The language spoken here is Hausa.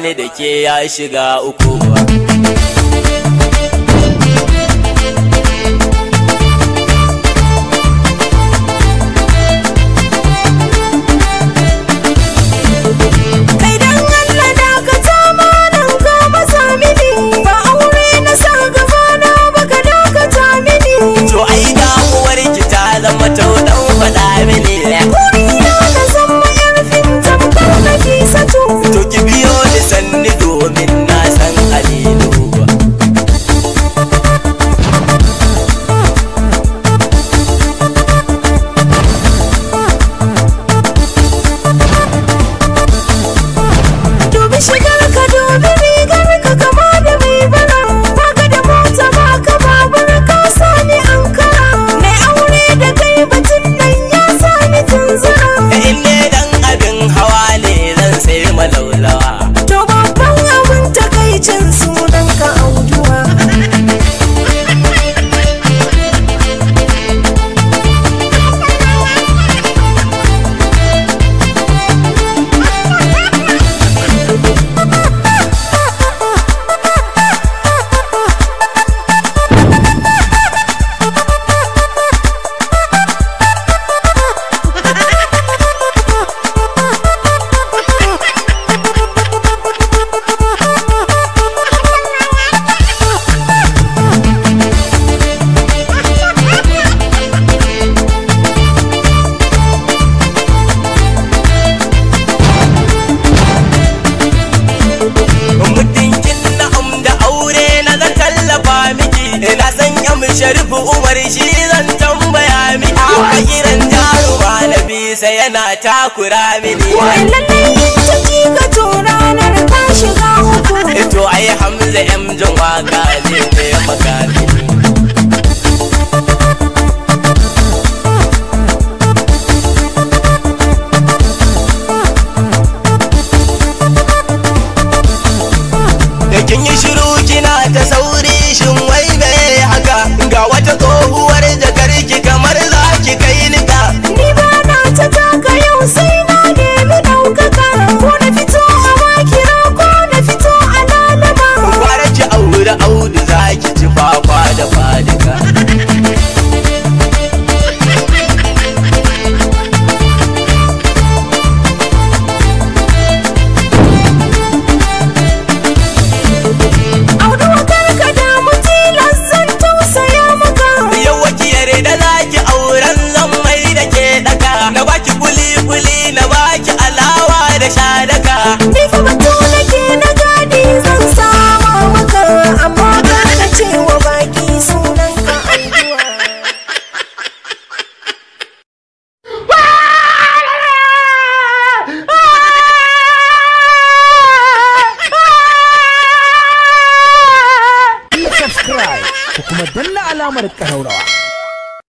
ni da ke ya shiga uku. Sharifu Umar shi zan tambaya miki, kuma kiran jaruma na bisa yana takura mini. Lallai yin ciki ka to ranar ka shiga uku. To ai Hamza M Jan waka zai taimaka mini. Da kin yi shiru kina ta sauri shin wai me haka? Ga wata tsohuwar jakar ki kamar za ki kai nika. Ni ba na ta taka yau sai na nemi ɗaukaka. Ko na fito a makira ko na fito a lalama. Kwara ki aure Audu za ki ci fafa da fadika. Na baki kuli-kuli na baki alawa da shadaka. Ni fa batu nake na gadi zan sama maka, amma ba ka ce wa baki sunan ka aiduwa. Subscribe ku kuma danna alamar ƙararrawa.